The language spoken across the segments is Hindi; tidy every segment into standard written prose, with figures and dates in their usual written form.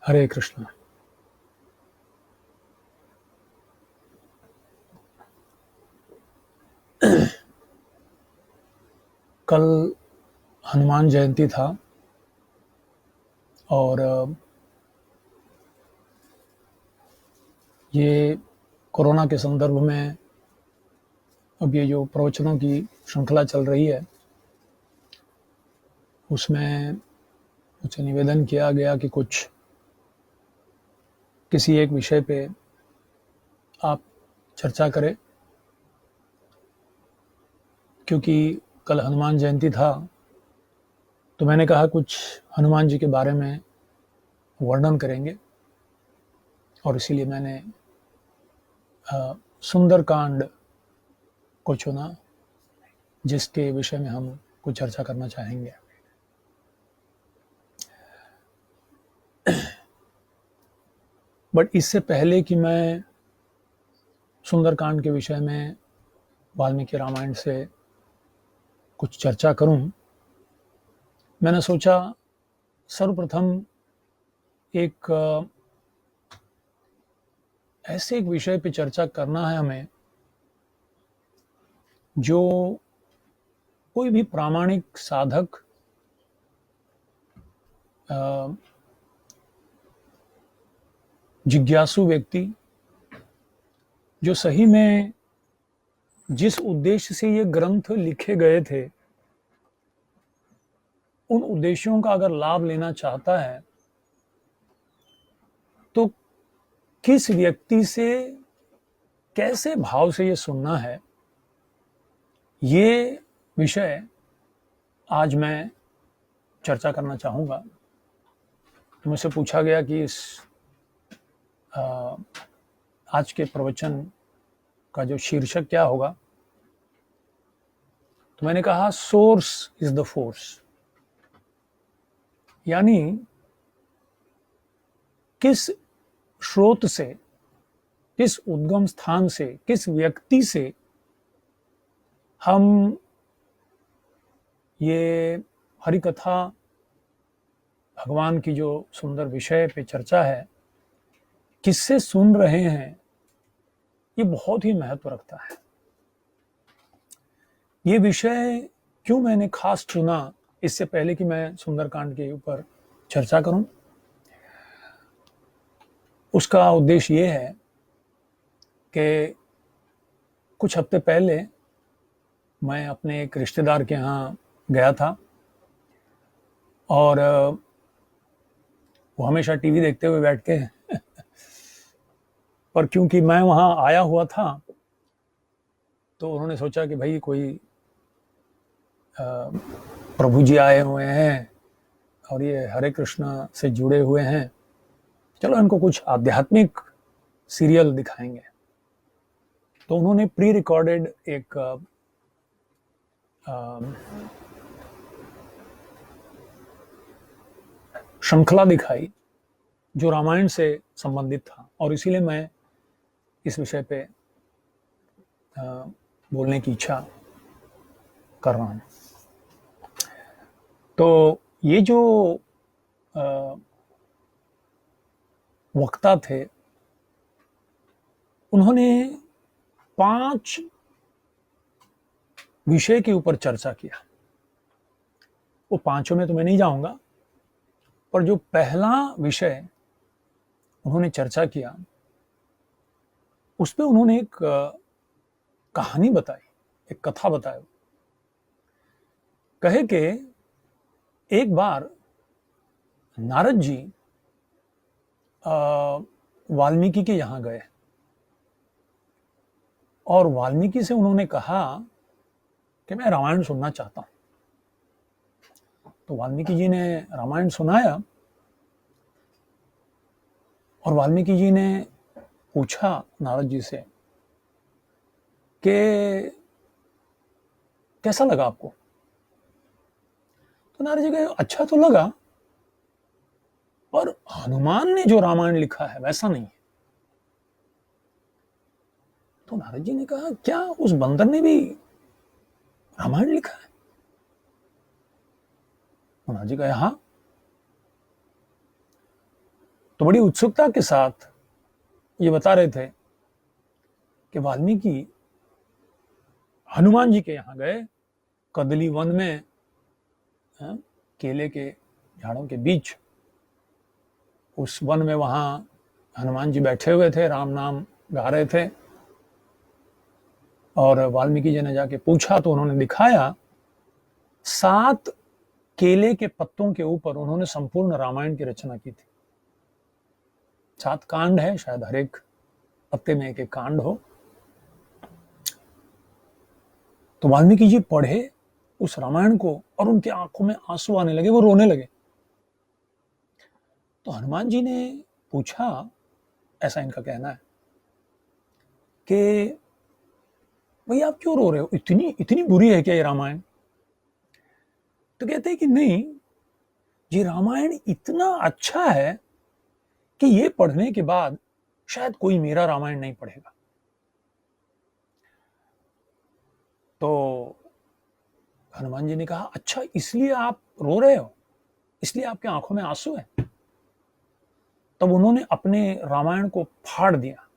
हरे कृष्ण। कल हनुमान जयंती था और ये कोरोना के संदर्भ में अब ये जो प्रवचनों की श्रृंखला चल रही है उसमें मुझसे निवेदन किया गया कि कुछ किसी एक विषय पे आप चर्चा करें, क्योंकि कल हनुमान जयंती था। तो मैंने कहा कुछ हनुमान जी के बारे में वर्णन करेंगे और इसीलिए मैंने सुंदरकांड को चुना, जिसके विषय में हम कुछ चर्चा करना चाहेंगे। बट इससे पहले कि मैं सुंदरकांड के विषय में वाल्मीकि रामायण से कुछ चर्चा करूं, मैंने सोचा सर्वप्रथम एक ऐसे एक विषय पे चर्चा करना है हमें जो कोई भी प्रामाणिक साधक जिज्ञासु व्यक्ति जो सही में जिस उद्देश्य से ये ग्रंथ लिखे गए थे उन उद्देश्यों का अगर लाभ लेना चाहता है तो किस व्यक्ति से कैसे भाव से ये सुनना है, ये विषय आज मैं चर्चा करना चाहूँगा। मुझसे पूछा गया कि इस आज के प्रवचन का जो शीर्षक क्या होगा, तो मैंने कहा सोर्स इज द फोर्स, यानी किस स्रोत से, किस उद्गम स्थान से, किस व्यक्ति से हम ये हरि कथा, भगवान की जो सुंदर विषय पे चर्चा है, किससे सुन रहे हैं, ये बहुत ही महत्व रखता है। ये विषय क्यों मैंने खास चुना, इससे पहले कि मैं सुंदरकांड के ऊपर चर्चा करूं, उसका उद्देश्य ये है कि कुछ हफ्ते पहले मैं अपने एक रिश्तेदार के यहाँ गया था और वो हमेशा टीवी देखते हुए बैठते हैं पर क्योंकि मैं वहाँ आया हुआ था तो उन्होंने सोचा कि भाई कोई प्रभु जी आए हुए हैं और ये हरे कृष्ण से जुड़े हुए हैं, चलो इनको कुछ आध्यात्मिक सीरियल दिखाएंगे। तो उन्होंने प्री रिकॉर्डेड एक श्रृंखला दिखाई जो रामायण से संबंधित था और इसीलिए मैं इस विषय पे बोलने की इच्छा कर रहा हूं। तो ये जो वक्ता थे उन्होंने 5 विषय के ऊपर चर्चा किया। वो 5 में तो मैं नहीं जाऊंगा, पर जो पहला विषय उन्होंने चर्चा किया उस पर उन्होंने एक कहानी बताई, एक कथा बताई। कहे कि एक बार नारद जी वाल्मीकि के यहां गए और वाल्मीकि से उन्होंने कहा कि मैं रामायण सुनना चाहता हूं। तो वाल्मीकि जी ने रामायण सुनाया और वाल्मीकि जी ने पूछा नारद जी से कि कैसा लगा आपको। तो नारद जी कहे अच्छा तो लगा, पर हनुमान ने जो रामायण लिखा है वैसा नहीं है। तो नारद जी ने कहा क्या उस बंदर ने भी रामायण लिखा है। तो नारद जी कहे हाँ। तो बड़ी उत्सुकता के साथ ये बता रहे थे कि वाल्मीकि हनुमान जी के यहाँ गए, कदली वन में, केले के झाड़ों के बीच, उस वन में वहां हनुमान जी बैठे हुए थे, राम नाम गा रहे थे। और वाल्मीकि जी ने जाके पूछा तो उन्होंने दिखाया, 7 केले के पत्तों के ऊपर उन्होंने संपूर्ण रामायण की रचना की थी। 7 कांड है, शायद हर एक पत्ते में एक एक कांड हो। तो वाल्मीकि जी पढ़े उस रामायण को और उनकी आंखों में आंसू आने लगे, वो रोने लगे। तो हनुमान जी ने पूछा, ऐसा इनका कहना है कि भाई आप क्यों रो रहे हो, इतनी इतनी बुरी है क्या ये रामायण? तो कहते हैं कि नहीं, ये रामायण इतना अच्छा है कि ये पढ़ने के बाद शायद कोई मेरा रामायण नहीं पढ़ेगा। तो हनुमान जी ने कहा, अच्छा इसलिए आप रो रहे हो, इसलिए आपके आंखों में आंसू है? तब उन्होंने अपने रामायण को फाड़ दिया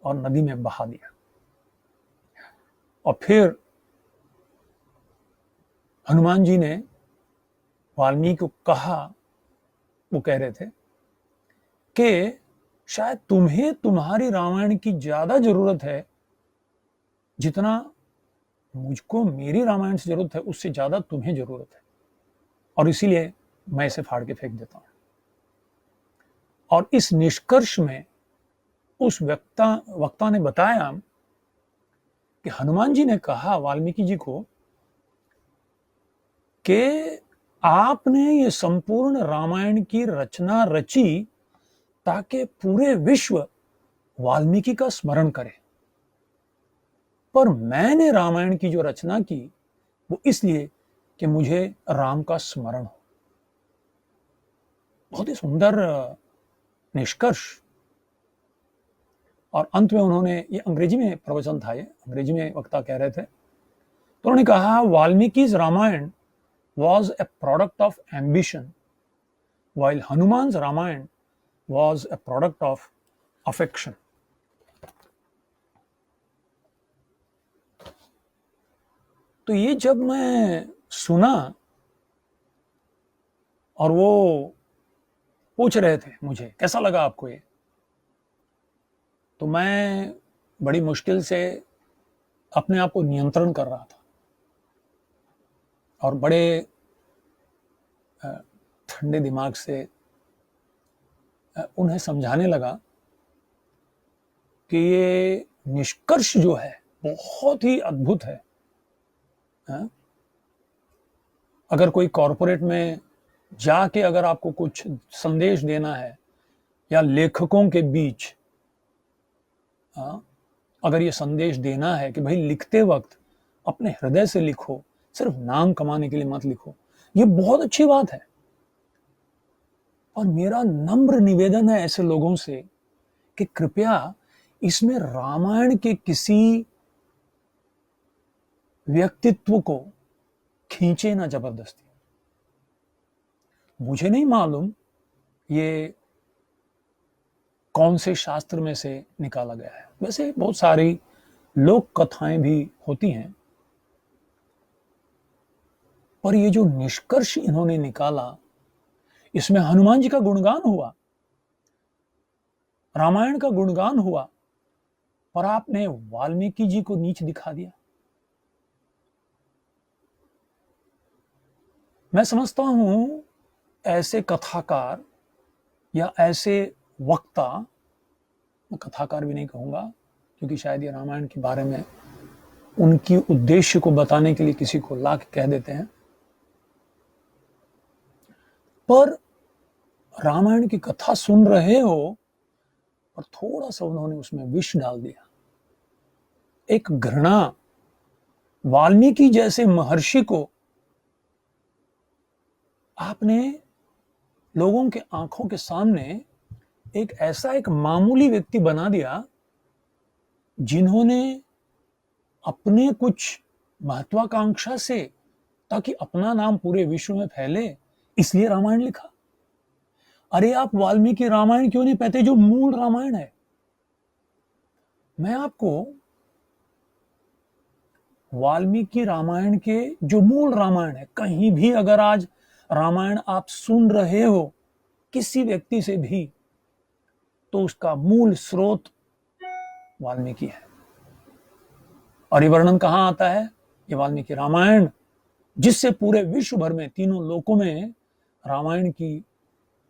और नदी में बहा दिया। और फिर हनुमान जी ने वाल्मीकि को कहा, वो कह रहे थे कि शायद तुम्हें तुम्हारी रामायण की ज्यादा जरूरत है, जितना मुझको मेरी रामायण से जरूरत है उससे ज्यादा तुम्हें जरूरत है, और इसीलिए मैं इसे फाड़ के फेंक देता हूं। और इस निष्कर्ष में उस वक्ता ने बताया कि हनुमान जी ने कहा वाल्मीकि जी को कि आपने ये संपूर्ण रामायण की रचना रची ताकि पूरे विश्व वाल्मीकि का स्मरण करे, पर मैंने रामायण की जो रचना की वो इसलिए कि मुझे राम का स्मरण हो। बहुत ही सुंदर निष्कर्ष। और अंत में उन्होंने, ये अंग्रेजी में प्रवचन था, ये अंग्रेजी में वक्ता कह रहे थे, तो उन्होंने कहा, वाल्मीकि's Ramayan was a product of ambition while Hanuman's Ramayan was a product of affection. तो ये जब मैं सुना और वो पूछ रहे थे मुझे कैसा लगा आपको ये, तो मैं बड़ी मुश्किल से अपने आप को नियंत्रण कर रहा था और बड़े ठंडे दिमाग से उन्हें समझाने लगा कि ये निष्कर्ष जो है बहुत ही अद्भुत है। अगर कोई कॉरपोरेट में जाके अगर आपको कुछ संदेश देना है, या लेखकों के बीच अगर ये संदेश देना है कि भाई लिखते वक्त अपने हृदय से लिखो, सिर्फ नाम कमाने के लिए मत लिखो, ये बहुत अच्छी बात है। और मेरा नम्र निवेदन है ऐसे लोगों से कि कृपया इसमें रामायण के किसी व्यक्तित्व को खींचे ना जबरदस्ती। मुझे नहीं मालूम ये कौन से शास्त्र में से निकाला गया है, वैसे बहुत सारी लोक कथाएं भी होती हैं, पर ये जो निष्कर्ष इन्होंने निकाला, इसमें हनुमान जी का गुणगान हुआ, रामायण का गुणगान हुआ, पर आपने वाल्मीकि जी को नीच दिखा दिया। मैं समझता हूं ऐसे कथाकार या ऐसे वक्ता, मैं कथाकार भी नहीं कहूंगा क्योंकि शायद ये रामायण के बारे में उनकी उद्देश्य को बताने के लिए किसी को ला के कह देते हैं, पर रामायण की कथा सुन रहे हो और थोड़ा सा उन्होंने उसमें विष डाल दिया, एक घृणा। वाल्मीकि जैसे महर्षि को आपने लोगों के आंखों के सामने एक ऐसा एक मामूली व्यक्ति बना दिया जिन्होंने अपने कुछ महत्वाकांक्षा से, ताकि अपना नाम पूरे विश्व में फैले, इसलिए रामायण लिखा। अरे आप वाल्मीकि रामायण क्यों नहीं पढ़ते, जो मूल रामायण है। मैं आपको वाल्मीकि रामायण के जो मूल रामायण है, कहीं भी अगर आज रामायण आप सुन रहे हो किसी व्यक्ति से भी, तो उसका मूल स्रोत वाल्मीकि है। और ये वर्णन कहां आता है? ये वाल्मीकि रामायण, जिससे पूरे विश्व भर में, तीनों लोकों में रामायण की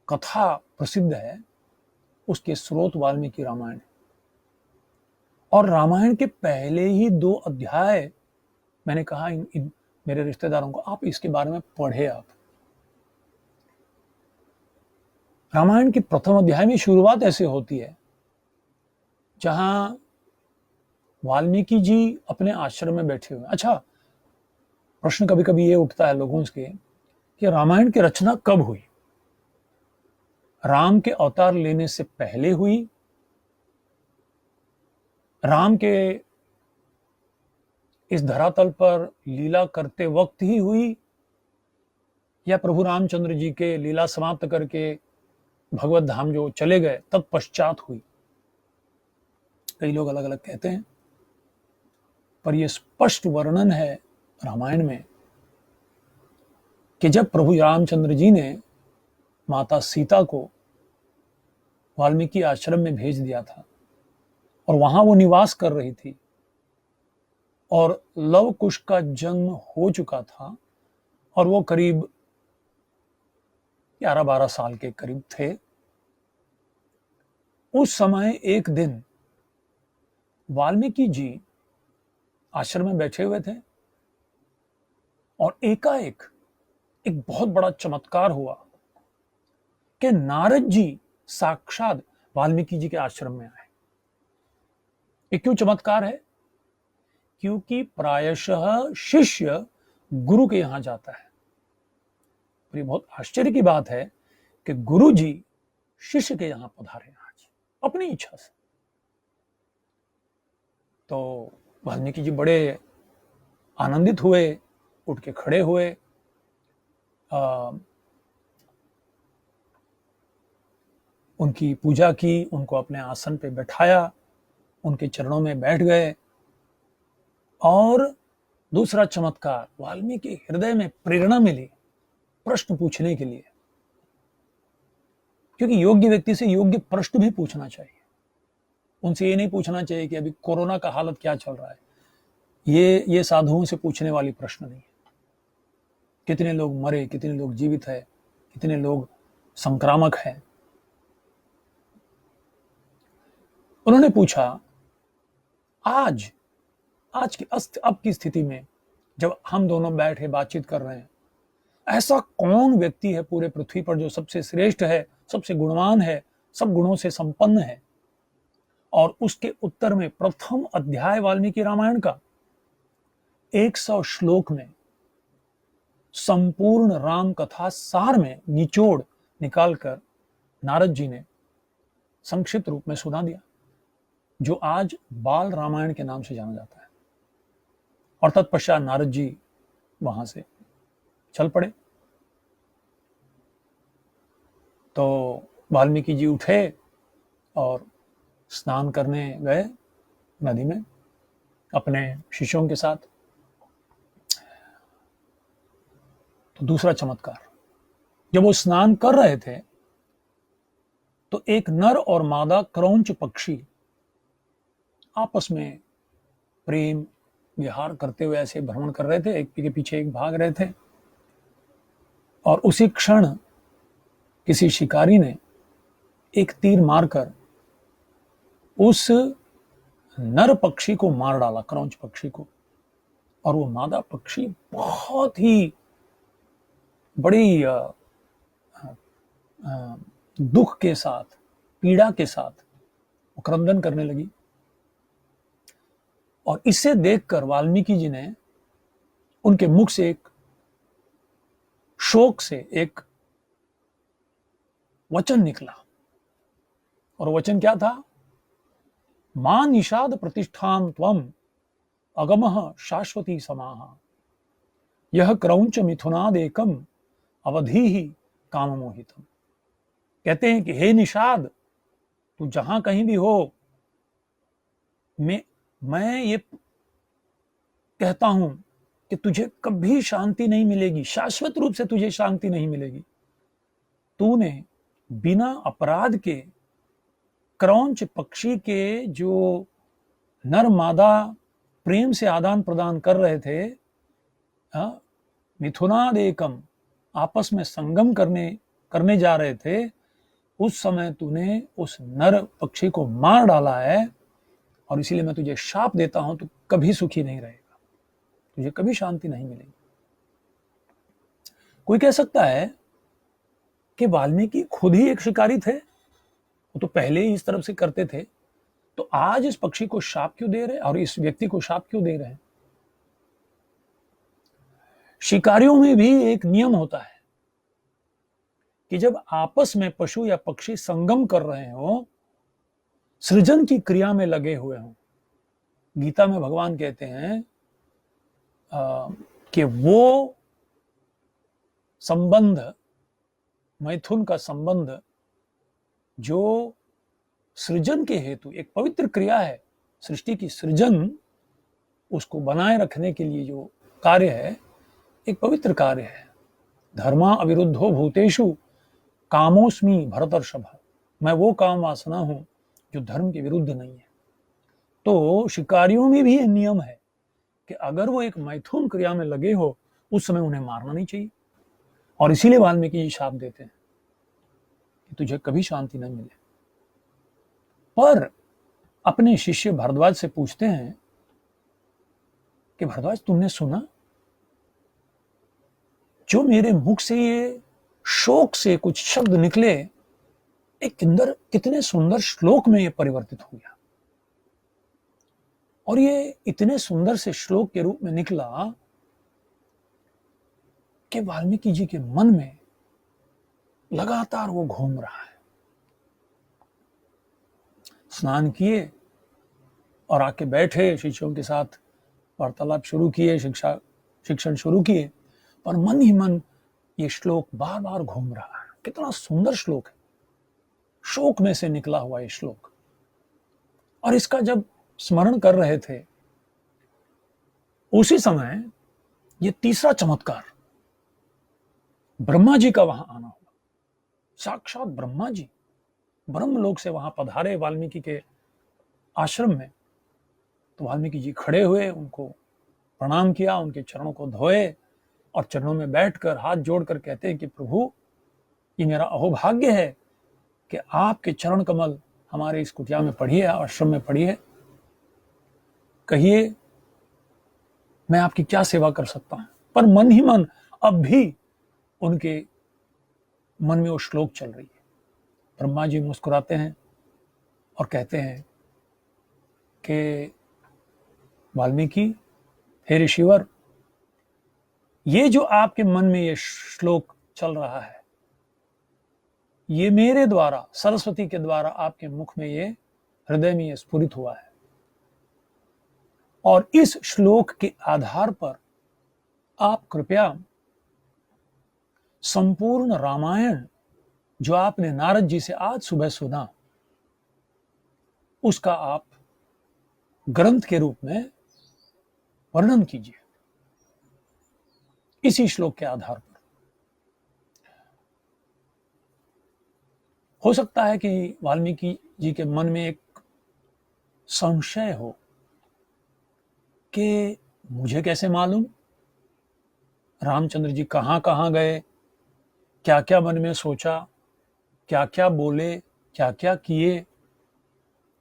कथा प्रसिद्ध है, उसके स्रोत वाल्मीकि रामायण। और रामायण के पहले ही 2 अध्याय मैंने कहा मेरे रिश्तेदारों को, आप इसके बारे में पढ़े। आप रामायण के प्रथम अध्याय में शुरुआत ऐसे होती है जहां वाल्मीकि जी अपने आश्रम में बैठे हुए। अच्छा, प्रश्न कभी कभी ये उठता है लोगों से कि रामायण की रचना कब हुई? राम के अवतार लेने से पहले हुई, राम के इस धरातल पर लीला करते वक्त ही हुई, या प्रभु रामचंद्र जी के लीला समाप्त करके भगवत धाम जो चले गए तत्पश्चात हुई? कई लोग अलग अलग कहते हैं, पर यह स्पष्ट वर्णन है रामायण में कि जब प्रभु रामचंद्र जी ने माता सीता को वाल्मीकि आश्रम में भेज दिया था और वहां वो निवास कर रही थी, और लव कुश का जन्म हो चुका था, और वो करीब 11-12 साल के करीब थे। उस समय एक दिन वाल्मीकि जी आश्रम में बैठे हुए थे और एकाएक एक बहुत बड़ा चमत्कार हुआ कि नारद जी साक्षात वाल्मीकि जी के आश्रम में आए। ये क्यों चमत्कार है? क्योंकि प्रायशः शिष्य गुरु के यहां जाता है। ये बहुत आश्चर्य की बात है कि गुरु जी शिष्य के यहां पधारे आज अपनी इच्छा से। तो वाल्मीकि जी बड़े आनंदित हुए, उठ के खड़े हुए, उनकी पूजा की, उनको अपने आसन पे बैठाया, उनके चरणों में बैठ गए। और दूसरा चमत्कार, वाल्मीकि हृदय में प्रेरणा मिली प्रश्न पूछने के लिए, क्योंकि योग्य व्यक्ति से योग्य प्रश्न भी पूछना चाहिए। उनसे ये नहीं पूछना चाहिए कि अभी कोरोना का हालत क्या चल रहा है, ये साधुओं से पूछने वाली प्रश्न नहीं है। कितने लोग मरे, कितने लोग जीवित है, कितने लोग संक्रामक है। उन्होंने पूछा, आज की अब की स्थिति में जब हम दोनों बैठे बातचीत कर रहे हैं, ऐसा कौन व्यक्ति है पूरे पृथ्वी पर जो सबसे श्रेष्ठ है, सबसे गुणवान है, सब गुणों से संपन्न है? और उसके उत्तर में प्रथम अध्याय वाल्मीकि रामायण का 100 श्लोक में संपूर्ण राम कथा सार में निचोड़ निकालकर नारद जी ने संक्षिप्त रूप में सुना दिया, जो आज बाल रामायण के नाम से जाना जाता है। और तत्पश्चात नारद जी वहां से चल पड़े। तो वाल्मीकि जी उठे और स्नान करने गए नदी में अपने शिष्यों के साथ। तो दूसरा चमत्कार, जब वो स्नान कर रहे थे तो एक नर और मादा क्रौंच पक्षी आपस में प्रेम विहार करते हुए ऐसे भ्रमण कर रहे थे, एक के पीछे एक भाग रहे थे। और उसी क्षण किसी शिकारी ने एक तीर मारकर उस नर पक्षी को मार डाला, क्रौंच पक्षी को। और वो मादा पक्षी बहुत ही बड़ी दुख के साथ, पीड़ा के साथ क्रंदन करने लगी। और इसे देखकर वाल्मीकि जी ने, उनके मुख से एक शोक से एक वचन निकला। और वचन क्या था? मां निषाद प्रतिष्ठाम त्वम अगमः शाश्वती समाह, यह क्रौंच मिथुनादेकम अवधि ही काम मोहितम। कहते हैं कि हे निषाद, तू जहां कहीं भी हो, मैं ये कहता हूं कि तुझे कभी शांति नहीं मिलेगी, शाश्वत रूप से तुझे शांति नहीं मिलेगी। तूने बिना अपराध के क्रौंच पक्षी के जो नर मादा प्रेम से आदान प्रदान कर रहे थे, मिथुनादेकम, आपस में संगम करने जा रहे थे, उस समय तूने उस नर पक्षी को मार डाला है, और इसीलिए मैं तुझे शाप देता हूं, तू कभी सुखी नहीं रहेगा, तुझे कभी शांति नहीं मिलेगी। कोई कह सकता है कि वाल्मीकि खुद ही एक शिकारी थे, वो तो पहले ही इस तरफ से करते थे, तो आज इस पक्षी को शाप क्यों दे रहे हैं और इस व्यक्ति को शाप क्यों दे रहे हैं? शिकारियों में भी एक नियम होता है कि जब आपस में पशु या पक्षी संगम कर रहे हो, सृजन की क्रिया में लगे हुए हों, गीता में भगवान कहते हैं कि वो संबंध, मैथुन का संबंध जो सृजन के हेतु एक पवित्र क्रिया है, सृष्टि की सृजन, उसको बनाए रखने के लिए जो कार्य है, एक पवित्र कार्य है। धर्मा अविरुद्धो भूतेषु कामोस्मि भरतर्षभ, मैं वो काम वासना हूं जो धर्म के विरुद्ध नहीं है। तो शिकारियों में भी ये नियम है कि अगर वो एक मैथुन क्रिया में लगे हो, उस समय उन्हें मारना नहीं चाहिए, और इसीलिए वाल्मीकि जी शाप देते हैं कि तुझे कभी शांति नहीं मिले। पर अपने शिष्य भरद्वाज से पूछते हैं कि भरद्वाज, तुमने सुना जो मेरे मुख से ये शोक से कुछ शब्द निकले, एक कितने सुंदर श्लोक में ये परिवर्तित हो गया, और ये इतने सुंदर से श्लोक के रूप में निकला कि वाल्मीकि जी के मन में लगातार वो घूम रहा है। स्नान किए और आके बैठे, शिष्यों के साथ वार्तालाप शुरू किए, शिक्षण शुरू किए, पर मन ही मन ये श्लोक बार बार घूम रहा है। कितना सुंदर श्लोक है, शोक में से निकला हुआ ये श्लोक। और इसका जब स्मरण कर रहे थे, उसी समय ये तीसरा चमत्कार, ब्रह्मा जी का वहां आना हुआ। साक्षात ब्रह्मा जी ब्रह्मलोक से वहां पधारे वाल्मीकि के आश्रम में। तो वाल्मीकि जी खड़े हुए, उनको प्रणाम किया, उनके चरणों को धोए और चरणों में बैठकर हाथ जोड़कर कहते हैं कि प्रभु, ये मेरा अहोभाग्य है कि आपके चरण कमल हमारे इस कुटिया में पड़ी है, आश्रम में पड़ी है। कहिए मैं आपकी क्या सेवा कर सकता हूं। पर मन ही मन अब भी उनके मन में वो श्लोक चल रही है। ब्रह्मा जी मुस्कुराते हैं और कहते हैं कि वाल्मीकि, हे ऋषिवर, ये जो आपके मन में ये श्लोक चल रहा है, ये मेरे द्वारा, सरस्वती के द्वारा आपके मुख में ये, हृदय में ये स्फुरित हुआ है, और इस श्लोक के आधार पर आप कृपया संपूर्ण रामायण जो आपने नारद जी से आज सुबह सुना, उसका आप ग्रंथ के रूप में वर्णन कीजिए इसी श्लोक के आधार पर। हो सकता है कि वाल्मीकि जी के मन में एक संशय हो कि मुझे कैसे मालूम रामचंद्र जी कहां कहां गए, क्या क्या मन में सोचा, क्या क्या बोले, क्या क्या किए,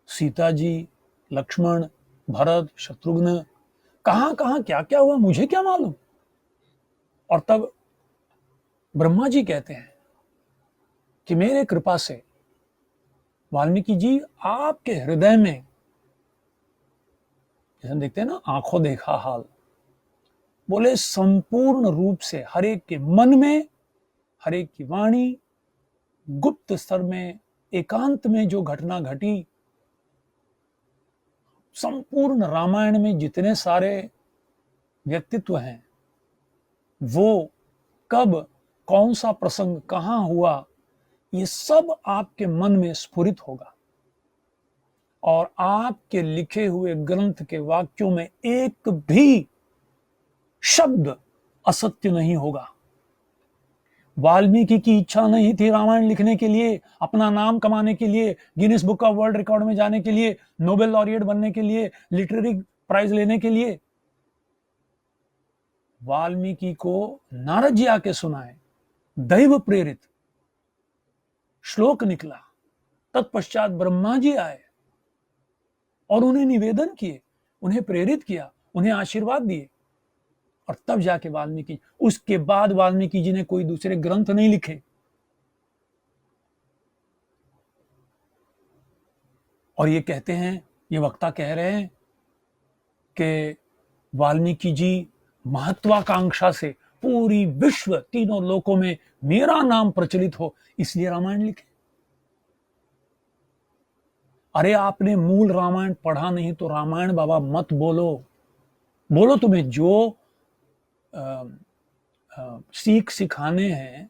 सीता जी, लक्ष्मण, भरत, शत्रुघ्न, कहां कहां क्या क्या हुआ, मुझे क्या मालूम। और तब ब्रह्मा जी कहते हैं कि मेरे कृपा से वाल्मीकि जी आपके हृदय में, जैसे देखते हैं ना आंखों देखा हाल, बोले संपूर्ण रूप से हर एक के मन में, हर एक की वाणी, गुप्त स्तर में, एकांत में जो घटना घटी, संपूर्ण रामायण में जितने सारे व्यक्तित्व हैं, वो कब कौन सा प्रसंग कहां हुआ, ये सब आपके मन में स्फुरित होगा और आपके लिखे हुए ग्रंथ के वाक्यों में एक भी शब्द असत्य नहीं होगा। वाल्मीकि की इच्छा नहीं थी रामायण लिखने के लिए, अपना नाम कमाने के लिए, Guinness book of world record में जाने के लिए, नोबेल लॉरिएट बनने के लिए, लिटरेरी प्राइज लेने के लिए। वाल्मीकि को नारद जी आके सुनाए, दैव प्रेरित श्लोक निकला। तत्पश्चात ब्रह्मा जी आए और उन्हें निवेदन किए, उन्हें प्रेरित किया, उन्हें आशीर्वाद दिए, और तब जाके वाल्मीकि, उसके बाद वाल्मीकि जी ने कोई दूसरे ग्रंथ नहीं लिखे। और ये कहते हैं, ये वक्ता कह रहे हैं कि वाल्मीकि जी महत्वाकांक्षा से पूरी विश्व, तीनों लोकों में मेरा नाम प्रचलित हो, इसलिए रामायण लिखे। अरे आपने मूल रामायण पढ़ा नहीं तो रामायण बाबा मत बोलो। बोलो तुम्हें जो सीख सिखाने हैं,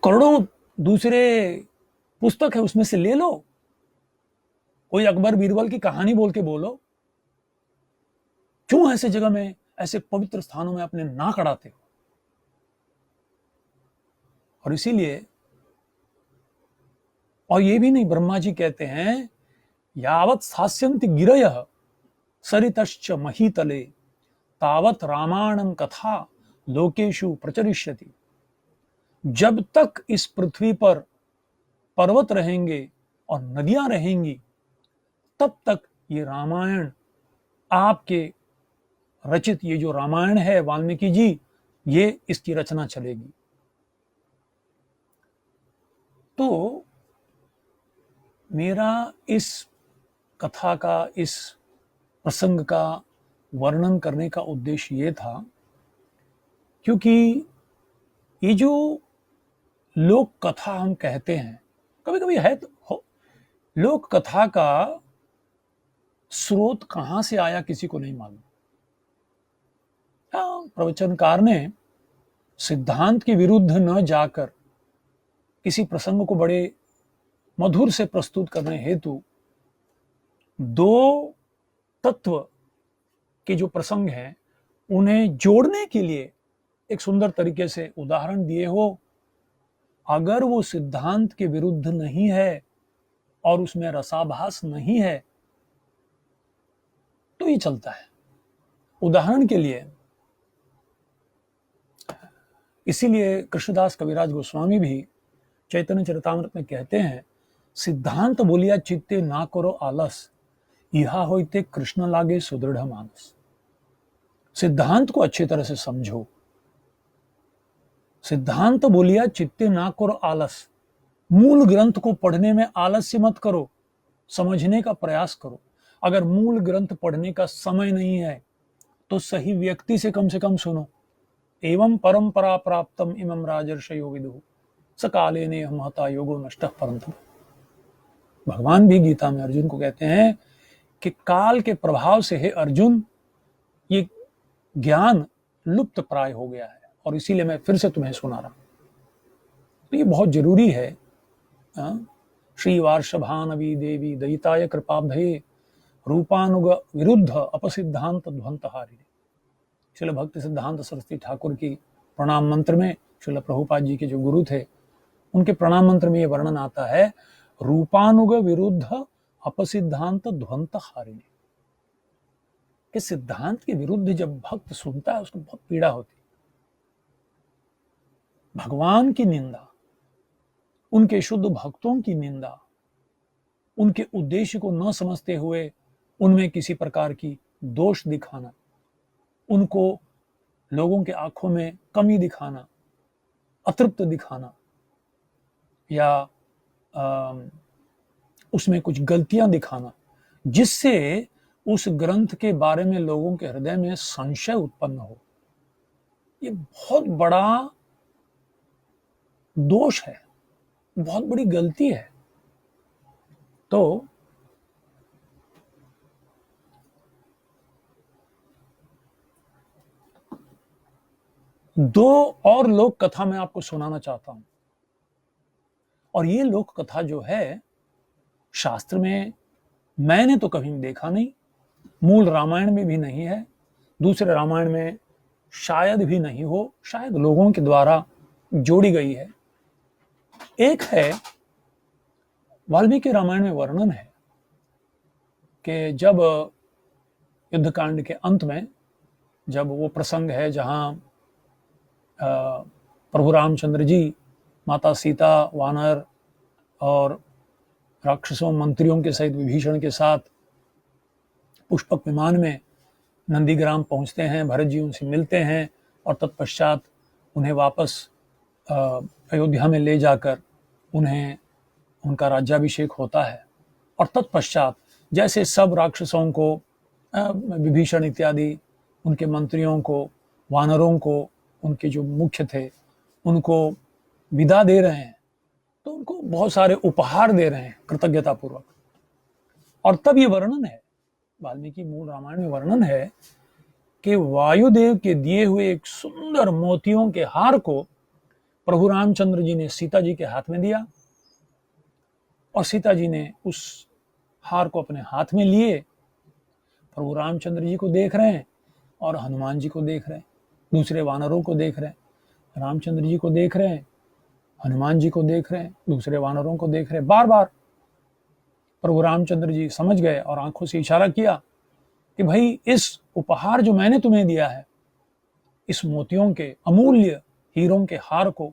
करोड़ों दूसरे पुस्तक है उसमें से ले लो। कोई अकबर बीरबल की कहानी बोल के बोलो। क्यों ऐसे जगह में, ऐसे पवित्र स्थानों में अपने नाक अड़ाते हो? और इसीलिए, और ये भी नहीं, ब्रह्मा जी कहते हैं यावत सास्यन्ति गिरयः सरितश्च महीतले तावत रामायणम कथा लोकेशु प्रचरिष्यति। जब तक इस पृथ्वी पर पर्वत रहेंगे और नदियां रहेंगी, तब तक ये रामायण, आपके रचित ये जो रामायण है वाल्मीकि जी, ये इसकी रचना चलेगी। तो मेरा इस कथा का, इस प्रसंग का वर्णन करने का उद्देश्य ये था, क्योंकि ये जो लोक कथा हम कहते हैं, कभी कभी है तो लोक कथा का स्रोत कहां से आया किसी को नहीं मालूम। प्रवचनकार ने सिद्धांत के विरुद्ध न जाकर किसी प्रसंग को बड़े मधुर से प्रस्तुत करने हेतु दो तत्व के जो प्रसंग हैं उन्हें जोड़ने के लिए एक सुंदर तरीके से उदाहरण दिए हो। अगर वो सिद्धांत के विरुद्ध नहीं है और उसमें रसाभास नहीं है तो ये चलता है। उदाहरण के लिए, इसीलिए कृष्णदास कविराज गोस्वामी भी चैतन्य चरितामृत में कहते हैं, सिद्धांत बोलिया चित्ते ना करो आलस, इहा होइते कृष्ण लागे सुदृढ़ मानस। सिद्धांत को अच्छी तरह से समझो। सिद्धांत बोलिया चित्ते ना करो आलस, मूल ग्रंथ को पढ़ने में आलस्य मत करो, समझने का प्रयास करो। अगर मूल ग्रंथ पढ़ने का समय नहीं है तो सही व्यक्ति से कम सुनो। एवं परंपरा प्राप्तम इमं राजर्षयो विदुः सकाले ने महता योगो नष्टः परंतु। भगवान भी गीता में अर्जुन को कहते हैं कि काल के प्रभाव से, हे अर्जुन, ये ज्ञान लुप्त प्राय हो गया है और इसीलिए मैं फिर से तुम्हें सुना रहा हूं। तो ये बहुत जरूरी है। श्री वार्षभानवी देवी दयिताय कृपाब्धये रूपानुग विरुद्ध अपसिद्धांत ध्वंत हारिणे। श्रील भक्ति सिद्धांत सरस्वती ठाकुर की प्रणाम मंत्र में, श्रील प्रभुपाद जी के जो गुरु थे उनके प्रणाम मंत्र में यह वर्णन आता है, रूपानुग विरुद्ध अपसिद्धांत ध्वंत हारिणे। कि सिद्धांत के विरुद्ध जब भक्त सुनता है उसको बहुत पीड़ा होती। भगवान की निंदा, उनके शुद्ध भक्तों की निंदा, उनके उद्देश्य को न समझते हुए उनमें किसी प्रकार की दोष दिखाना, उनको लोगों के आंखों में कमी दिखाना, अतृप्त दिखाना, या उसमें कुछ गलतियां दिखाना, जिससे उस ग्रंथ के बारे में लोगों के हृदय में संशय उत्पन्न हो, ये बहुत बड़ा दोष है, बहुत बड़ी गलती है। तो दो और लोक कथा मैं आपको सुनाना चाहता हूं। और ये लोक कथा जो है शास्त्र में मैंने तो कभी देखा नहीं, मूल रामायण में भी नहीं है, दूसरे रामायण में शायद भी नहीं हो, शायद लोगों के द्वारा जोड़ी गई है। एक है वाल्मीकि रामायण में वर्णन है कि जब युद्धकांड के अंत में जब वो प्रसंग है जहां प्रभु रामचंद्र जी माता सीता, वानर और राक्षसों मंत्रियों के सहित विभीषण के साथ पुष्पक विमान में नंदीग्राम पहुंचते हैं, भरत जी उनसे मिलते हैं और तत्पश्चात उन्हें वापस अयोध्या में ले जाकर उन्हें उनका राज्याभिषेक होता है। और तत्पश्चात जैसे सब राक्षसों को, विभीषण इत्यादि उनके मंत्रियों को, वानरों को, उनके जो मुख्य थे उनको विदा दे रहे हैं, तो उनको बहुत सारे उपहार दे रहे हैं कृतज्ञता पूर्वक। और तब ये वर्णन है, वाल्मीकि मूल रामायण में वर्णन है कि वायुदेव के दिए हुए एक सुंदर मोतियों के हार को प्रभु रामचंद्र जी ने सीता जी के हाथ में दिया और सीता जी ने उस हार को अपने हाथ में लिए। प्रभु रामचंद्र जी को देख रहे हैं और हनुमान जी को देख रहे हैं, दूसरे वानरों को देख रहे हैं, रामचंद्र जी को देख रहे हैं, हनुमान जी को देख रहे हैं, दूसरे वानरों को देख रहे हैं। बार बार प्रभु रामचंद्र जी समझ गए और आंखों से इशारा किया कि भाई इस उपहार जो मैंने तुम्हें दिया है, इस मोतियों के अमूल्य हीरों के हार को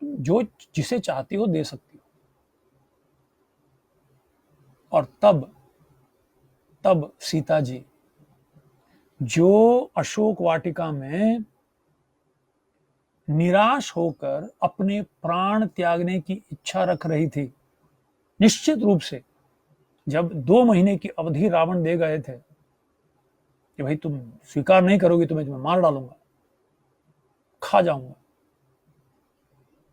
जो जिसे चाहती हो दे सकती हो। और तब सीता जी जो अशोक वाटिका में निराश होकर अपने प्राण त्यागने की इच्छा रख रही थी, निश्चित रूप से जब 2 महीने की अवधि रावण दे गए थे कि भाई तुम स्वीकार नहीं करोगी तो मैं तुम्हें मार डालूंगा, खा जाऊंगा,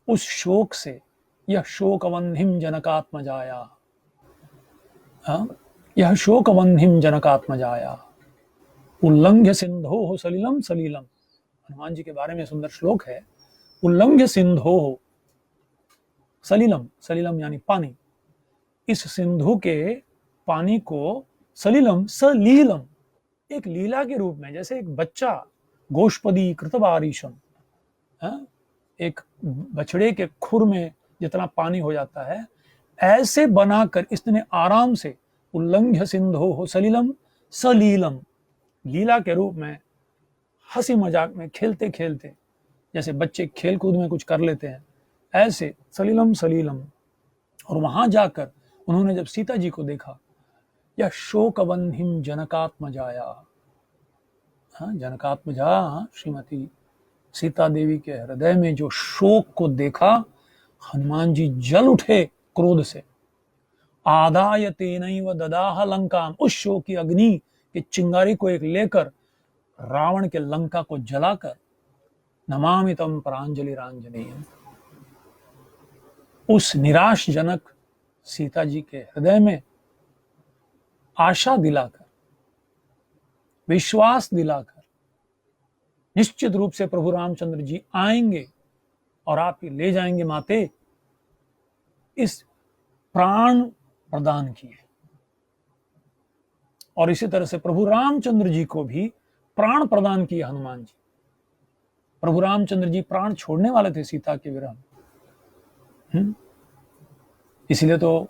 उस शोक से यह शोकवन्हिम जनकात्मजाया, यह शोकवन्हिम जनकात्मजाया उल्लंघ्य सिंधो सलिलम सलीलम। हनुमान जी के बारे में सुंदर श्लोक है, उल्लंघ्य सिंधो सलिलम, सलिलम यानी पानी, इस सिंधु के पानी को सलिलम सलीलम, एक लीला के रूप में, जैसे एक बच्चा गोष्पदी कृतवारीशम, एक बछड़े के खुर में जितना पानी हो जाता है, ऐसे बनाकर इसने आराम से उल्लंघ्य सिंधो हो सलिलम सलीलम, लीला के रूप में हंसी मजाक में खेलते खेलते, जैसे बच्चे खेल कूद में कुछ कर लेते हैं, ऐसे सलिलम सलीलम। और वहां जाकर उन्होंने जब सीता जी को देखा, यह शोकवन्हिम जनकात्मजाया, जनकात्मजा श्रीमती सीता देवी के हृदय में जो शोक को देखा, हनुमान जी जल उठे क्रोध से। आदाय तेनैव ददाह लंकाम, उस शोक की अग्नि की चिंगारी को एक लेकर रावण के लंका को जलाकर नमामि तम प्रांजलि रांजनेयम, उस निराश जनक सीता जी के हृदय में आशा दिलाकर, विश्वास दिलाकर, निश्चित रूप से प्रभु रामचंद्र जी आएंगे और आप ले जाएंगे माते, इस प्राण प्रदान किए। और इसी तरह से प्रभु रामचंद्र जी को भी प्राण प्रदान किए हनुमान जी। प्रभु रामचंद्र जी प्राण छोड़ने वाले थे सीता के विरह में। इसलिए तो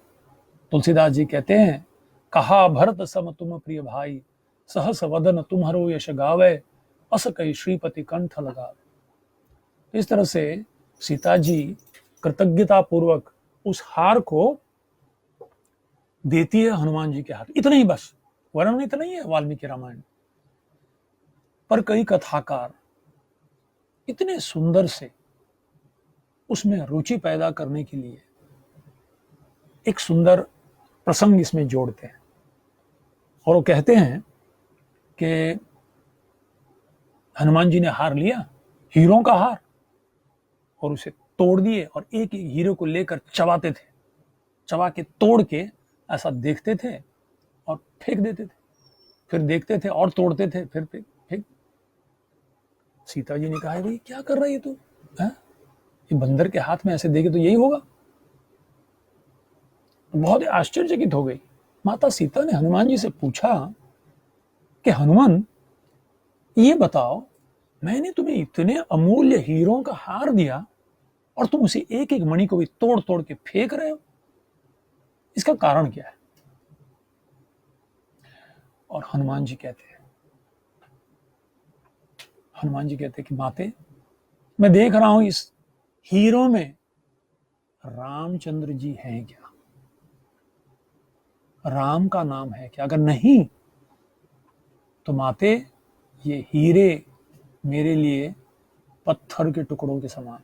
तुलसीदास जी कहते हैं, कहा भरत सम तुम प्रिय भाई, सहस वदन तुम्हारो यश गावे, अस कई श्रीपति कंठ लगावे। इस तरह से सीता जी कृतज्ञता पूर्वक उस हार को देती है हनुमान जी के हाथ। इतना ही बस, वर्णन इतना ही है वाल्मीकि रामायण। पर कई कथाकार इतने सुंदर से उसमें रुचि पैदा करने के लिए एक सुंदर प्रसंग इसमें जोड़ते हैं और वो कहते हैं कि हनुमान जी ने हार लिया, हीरों का हार, और उसे तोड़ दिए और एक एक हीरो को लेकर चबाते थे, चबा के तोड़ के ऐसा देखते थे और फेंक देते थे, फिर देखते थे और तोड़ते थे, फिर फेंक। सीता जी ने कहा, भाई क्या कर रही है तू, ये बंदर के हाथ में ऐसे देखे तो यही होगा। तो बहुत आश्चर्यचकित हो गई। माता सीता ने हनुमान जी से पूछा कि हनुमान, ये बताओ, मैंने तुम्हें इतने अमूल्य हीरों का हार दिया और तुम उसे एक एक मणि को भी तोड़ तोड़ के फेंक रहे हो, इसका कारण क्या है? और हनुमान जी कहते कि माते, मैं देख रहा हूं इस हीरो में रामचंद्र जी हैं क्या, राम का नाम है क्या? अगर नहीं तो माते, ये हीरे मेरे लिए पत्थर के टुकड़ों के समान है।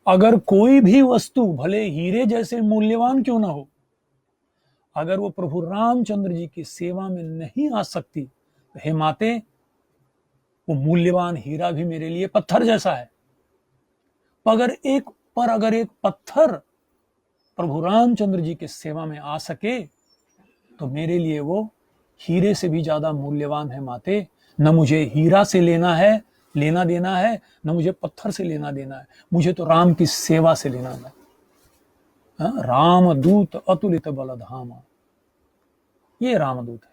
अगर कोई भी वस्तु भले हीरे जैसे मूल्यवान क्यों ना हो, अगर वो प्रभु रामचंद्र जी की सेवा में नहीं आ सकती तो हे माते, वो मूल्यवान हीरा भी मेरे लिए पत्थर जैसा है। अगर एक पत्थर प्रभु रामचंद्र जी के सेवा में आ सके तो मेरे लिए वो हीरे से भी ज्यादा मूल्यवान है माते। न मुझे हीरा से लेना देना है, न मुझे पत्थर से लेना देना है, मुझे तो राम की सेवा से लेना है। रामदूत अतुलित बलधामा, ये रामदूत है।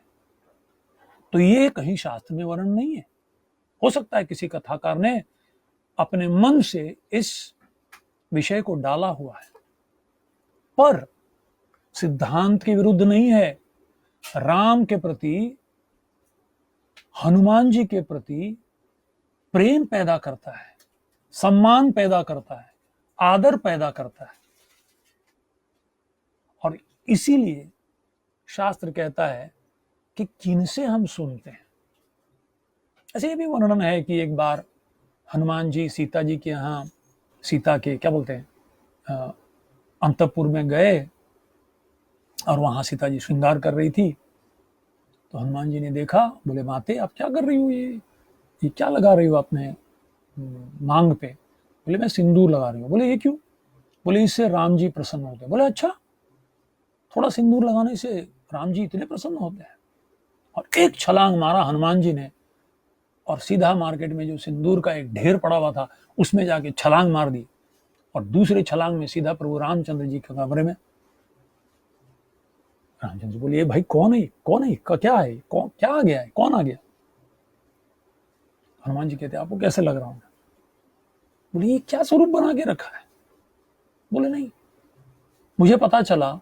तो ये कहीं शास्त्र में वर्णन नहीं है। हो सकता है किसी कथाकार ने अपने मन से इस विषय को डाला हुआ है, पर सिद्धांत के विरुद्ध नहीं है। राम के प्रति, हनुमान जी के प्रति प्रेम पैदा करता है, सम्मान पैदा करता है, आदर पैदा करता है। और इसीलिए शास्त्र कहता है कि किनसे हम सुनते हैं। ऐसे भी वर्णन है कि एक बार हनुमान जी सीता जी के यहाँ, सीता के क्या बोलते हैं, अंतपुर में गए और वहां सीता जी श्रृंगार कर रही थी। तो हनुमान जी ने देखा, बोले माते आप क्या कर रही हो, ये क्या लगा रही हो अपने मांग पे? बोले मैं सिंदूर लगा रही हूँ। बोले ये क्यों? बोले इससे राम जी प्रसन्न होते हैं। बोले अच्छा, थोड़ा सिंदूर लगाने से राम जी इतने प्रसन्न होते हैं? और एक छलांग मारा हनुमान जी ने और सीधा मार्केट में जो सिंदूर का एक ढेर पड़ा हुआ था उसमें जाके छलांग मार दी और दूसरे छलांग में सीधा प्रभु रामचंद्र जी के कमरे में। रामचंद्र जी बोले भाई कौन है, क्या है, क्या आ गया है, कौन आ गया? हनुमान जी कहते आपको कैसे लग रहा हूं? बोले ये क्या स्वरूप बना के रखा है? बोले नहीं, मुझे पता चला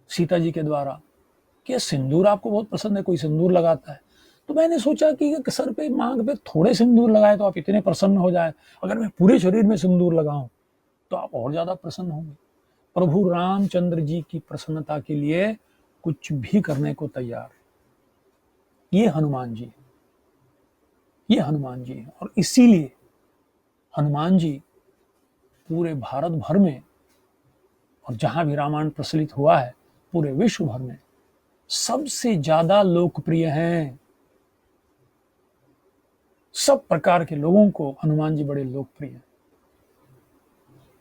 सीता जी के द्वारा कि सिंदूर आपको बहुत पसंद है, कोई सिंदूर लगाता है, तो मैंने सोचा कि सर पे, मांग पे थोड़े सिंदूर लगाए तो आप इतने प्रसन्न हो जाए, अगर मैं पूरे शरीर में सिंदूर लगाऊं तो आप और ज्यादा प्रसन्न होंगे। प्रभु रामचंद्र जी की प्रसन्नता के लिए कुछ भी करने को तैयार। ये हनुमान जी है। और इसीलिए हनुमान जी पूरे भारत भर में और जहां भी रामायण प्रचलित हुआ है पूरे विश्व भर में सबसे ज्यादा लोकप्रिय हैं। सब प्रकार के लोगों को हनुमान जी बड़े लोकप्रिय हैं।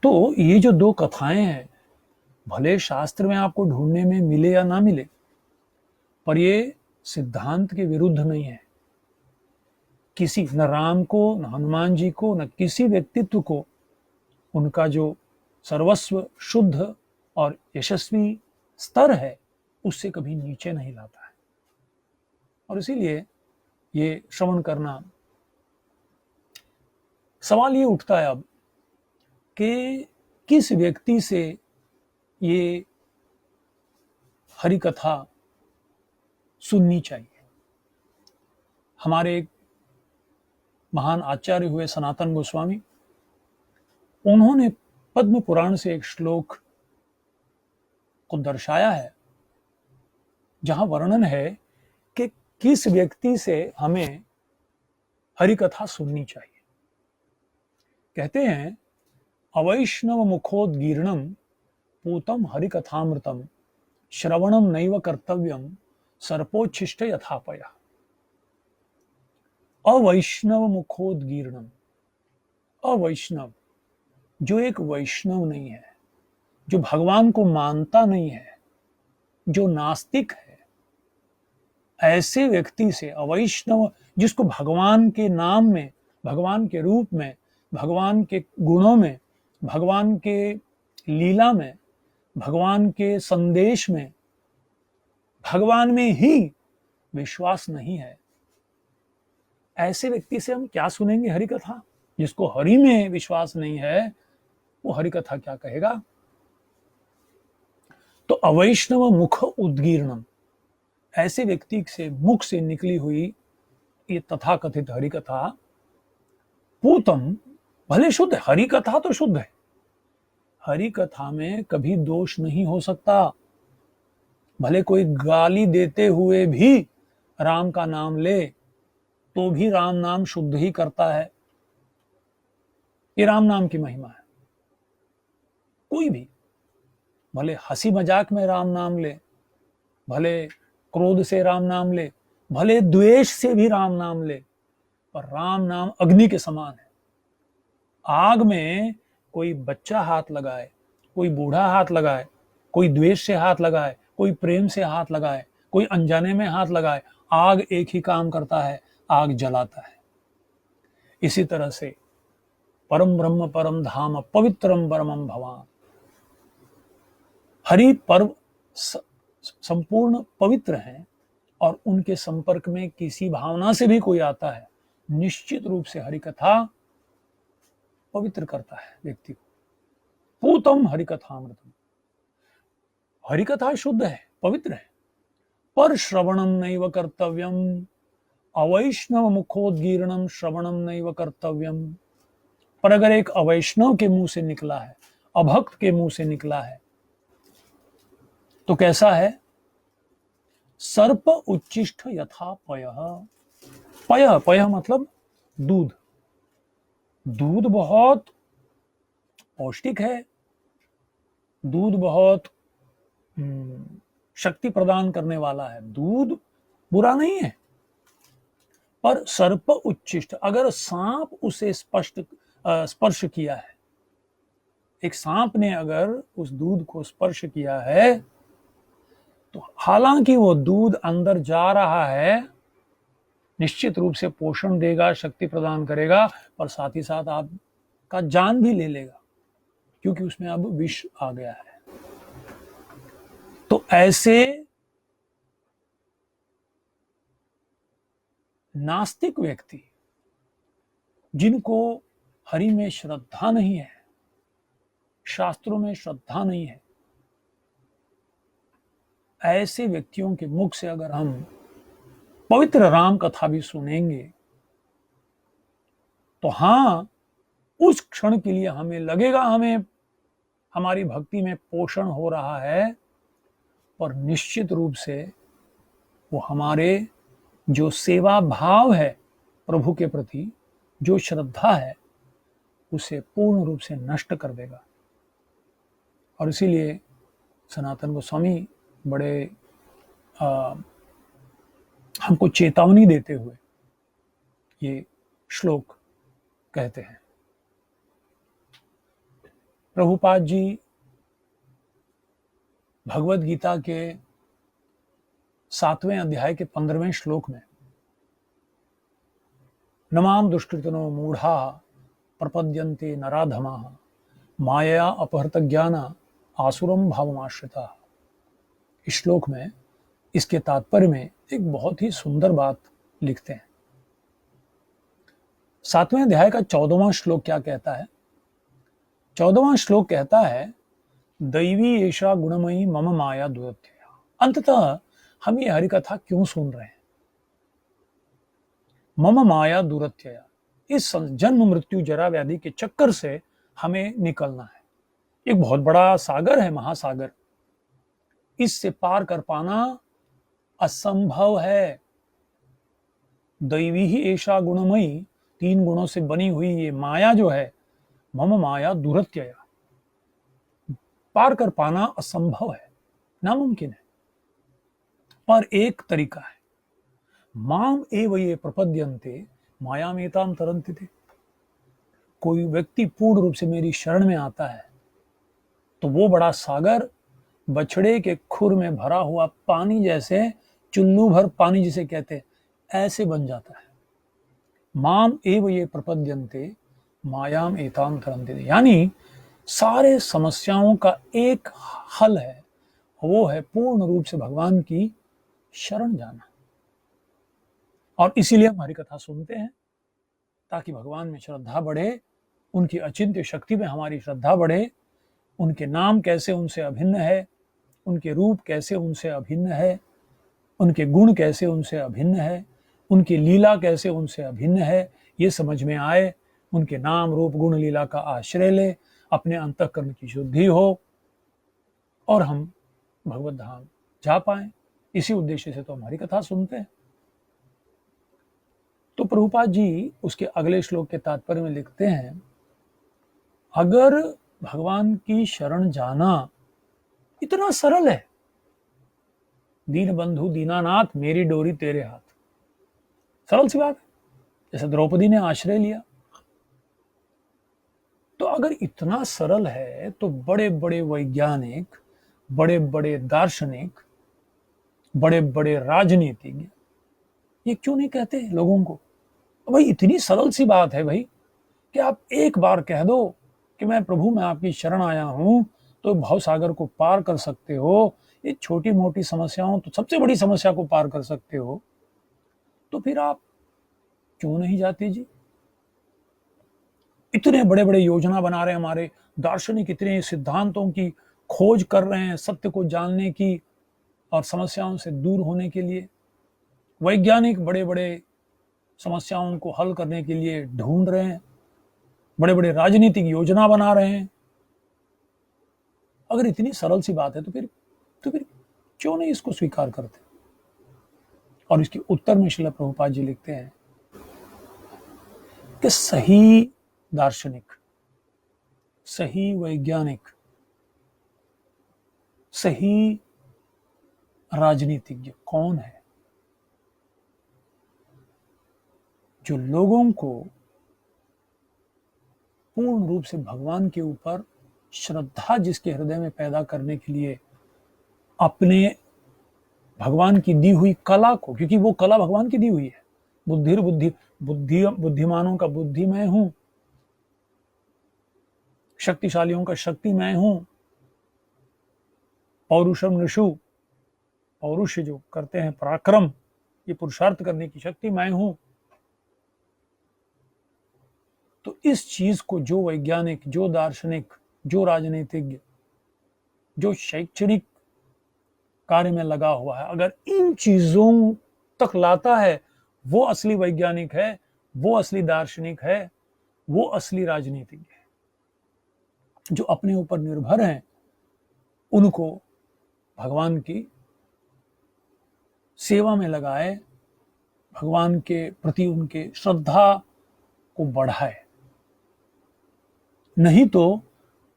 तो ये जो दो कथाएं हैं, भले शास्त्र में आपको ढूंढने में मिले या ना मिले, पर ये सिद्धांत के विरुद्ध नहीं है। किसी, न राम को, न हनुमान जी को, न किसी व्यक्तित्व को उनका जो सर्वस्व शुद्ध और यशस्वी स्तर है उससे कभी नीचे नहीं लाता है। और इसीलिए ये श्रवण करना, सवाल ये उठता है अब कि किस व्यक्ति से ये हरि कथा सुननी चाहिए। हमारे एक महान आचार्य हुए सनातन गोस्वामी, उन्होंने पद्म पुराण से एक श्लोक को दर्शाया है जहां वर्णन है कि किस व्यक्ति से हमें हरि कथा सुननी चाहिए। कहते हैं अवैष्णव मुखोदगीर्णम पूतम हरि कथामृतम श्रवणम नैव कर्तव्यम सर्पोच्छिष्ट यथापया। अवैष्णव मुखोदगीर्णम, अवैष्णव जो एक वैष्णव नहीं है, जो भगवान को मानता नहीं है, जो नास्तिक है, ऐसे व्यक्ति से, अवैष्णव जिसको भगवान के नाम में, भगवान के रूप में, भगवान के गुणों में, भगवान के लीला में, भगवान के संदेश में, भगवान में ही विश्वास नहीं है, ऐसे व्यक्ति से हम क्या सुनेंगे हरि कथा? जिसको हरि में विश्वास नहीं है वो हरि कथा क्या कहेगा? तो अवैष्णव मुख उद्गीर्णम, ऐसे व्यक्ति से मुख से निकली हुई ये तथाकथित हरि कथा पूतम, भले शुद्ध है, हरि कथा तो शुद्ध है, हरि कथा में कभी दोष नहीं हो सकता। भले कोई गाली देते हुए भी राम का नाम ले तो भी राम नाम शुद्ध ही करता है। ये राम नाम की महिमा है। कोई भी भले हंसी मजाक में राम नाम ले, भले क्रोध से राम नाम ले, भले द्वेष से भी राम नाम ले, पर राम नाम अग्नि के समान है। आग में कोई बच्चा हाथ लगाए, कोई बूढ़ा हाथ लगाए, कोई द्वेष से हाथ लगाए, कोई प्रेम से हाथ लगाए, कोई अनजाने में हाथ लगाए, आग एक ही काम करता है, आग जलाता है। इसी तरह से परम ब्रह्म परम धाम पवित्रम परमम भवान, हरि पर्व संपूर्ण पवित्र हैं और उनके संपर्क में किसी भावना से भी कोई आता है, निश्चित रूप से हरि कथा पवित्र करता है व्यक्ति को। पूतम हरि कथामृतम, हरि कथा शुद्ध है, पवित्र है, पर श्रवणम नैव कर्तव्यम, अवैष्णव मुखोद्गीर्णम श्रवणम नैव कर्तव्यम। पर अगर एक अवैष्णव के मुंह से निकला है, अभक्त के मुंह से निकला है, तो कैसा है? सर्प उच्चिष्ट यथा पयः, पयः पयः मतलब दूध। दूध बहुत पौष्टिक है, दूध बहुत शक्ति प्रदान करने वाला है, दूध बुरा नहीं है। पर सर्प उच्चिष्ट, अगर सांप उसे स्पर्श किया है, एक सांप ने अगर उस दूध को स्पर्श किया है, तो हालांकि वो दूध अंदर जा रहा है, निश्चित रूप से पोषण देगा, शक्ति प्रदान करेगा, पर साथ ही साथ आपका जान भी ले लेगा, क्योंकि उसमें अब विष आ गया है। तो ऐसे नास्तिक व्यक्ति जिनको हरि में श्रद्धा नहीं है, शास्त्रों में श्रद्धा नहीं है, ऐसे व्यक्तियों के मुख से अगर हम पवित्र राम कथा भी सुनेंगे तो हाँ, उस क्षण के लिए हमें लगेगा हमें हमारी भक्ति में पोषण हो रहा है, पर निश्चित रूप से वो हमारे जो सेवा भाव है प्रभु के प्रति, जो श्रद्धा है, उसे पूर्ण रूप से नष्ट कर देगा। और इसीलिए सनातन गोस्वामी बड़े हमको चेतावनी देते हुए ये श्लोक कहते हैं। प्रभुपाद जी भगवत गीता के 7वें अध्याय के 15वें श्लोक में नमाम दुष्कृतनो मूढ़ा प्रपद्यन्ते नराधमाः माया अपहृत ज्ञान आसुरम भावमाश्रिता। इस श्लोक में इसके तात्पर्य में एक बहुत ही सुंदर बात लिखते हैं। 7वें अध्याय का 14वां श्लोक क्या कहता है? 14वां श्लोक कहता है, दैवी एषा गुणमयी मम माया दुरत्यया। अंततः हम ये हरि कथा क्यों सुन रहे हैं? मम माया दुरत्यया, इस जन्म मृत्यु जरा व्याधि के चक्कर से हमें निकलना है। एक बहुत बड़ा सागर है, महासागर, इससे पार कर पाना असंभव है। दैवी ही ऐसा गुणमयी, 3 गुणों से बनी हुई ये माया जो है, मम माया दुरत्यया, पार कर पाना असंभव है, नामुमकिन है। पर एक तरीका है, माम एव ये प्रपद्यन्ते मायामेताम तरन्ति थे। कोई व्यक्ति पूर्ण रूप से मेरी शरण में आता है तो वो बड़ा सागर बछड़े के खुर में भरा हुआ पानी जैसे, चुल्लू भर पानी जिसे कहते हैं, ऐसे बन जाता है। माम एव ये प्रपद्यन्ते मायाम एताम तरन्ति थे, यानी सारे समस्याओं का एक हल है, वो है पूर्ण रूप से भगवान की शरण जाना। और इसीलिए हम हरि कथा सुनते हैं, ताकि भगवान में श्रद्धा बढ़े, उनकी अचिंत्य शक्ति में हमारी श्रद्धा बढ़े, उनके नाम कैसे उनसे अभिन्न है, उनके रूप कैसे उनसे अभिन्न है, उनके गुण कैसे उनसे अभिन्न है, उनकी लीला कैसे उनसे अभिन्न है, ये समझ में आए, उनके नाम रूप गुण लीला का आश्रय ले, अपने अंतःकरण की शुद्धि हो और हम भगवत धाम जा पाए। इसी उद्देश्य से तो हमारी कथा सुनते हैं। तो प्रभुपाद जी उसके अगले श्लोक के तात्पर्य में लिखते हैं, अगर भगवान की शरण जाना इतना सरल है, दीन बंधु दीनानाथ मेरी डोरी तेरे हाथ, सरल सी बात है। जैसे द्रौपदी ने आश्रय लिया, तो अगर इतना सरल है तो बड़े बड़े वैज्ञानिक, बड़े बड़े दार्शनिक, बड़े बड़े राजनीतिज्ञ ये क्यों नहीं कहते लोगों को, भाई इतनी सरल सी बात है भाई कि आप एक बार कह दो कि मैं प्रभु मैं आपकी शरण आया हूं, तो भव सागर को पार कर सकते हो। ये छोटी मोटी समस्याओं तो सबसे बड़ी समस्या को पार कर सकते हो, तो फिर आप क्यों नहीं जाते जी? इतने बड़े बड़े योजना बना रहे हैं हमारे दार्शनिक, इतने सिद्धांतों की खोज कर रहे हैं सत्य को जानने की और समस्याओं से दूर होने के लिए। वैज्ञानिक बड़े बड़े समस्याओं को हल करने के लिए ढूंढ रहे हैं, बड़े बड़े राजनीतिक योजना बना रहे हैं। अगर इतनी सरल सी बात है तो फिर क्यों नहीं इसको स्वीकार करते? और इसके उत्तर में श्रील प्रभुपाद जी लिखते हैं कि सही दार्शनिक, सही वैज्ञानिक, सही राजनीतिज्ञ कौन है? जो लोगों को पूर्ण रूप से भगवान के ऊपर श्रद्धा जिसके हृदय में पैदा करने के लिए अपने भगवान की दी हुई कला को, क्योंकि वो कला भगवान की दी हुई है, बुद्धिमानों का बुद्धि मैं हूं, शक्तिशालियों का शक्ति मैं हूं, पौरुषम नृषु, पौरुष जो करते हैं पराक्रम, ये पुरुषार्थ करने की शक्ति मैं हूं। तो इस चीज को जो वैज्ञानिक, जो दार्शनिक, जो राजनीतिज्ञ, जो शैक्षणिक कार्य में लगा हुआ है, अगर इन चीजों तक लाता है, वो असली वैज्ञानिक है, वो असली दार्शनिक है, वो असली राजनीतिज्ञ है। जो अपने ऊपर निर्भर हैं, उनको भगवान की सेवा में लगाए, भगवान के प्रति उनके श्रद्धा को बढ़ाए। नहीं तो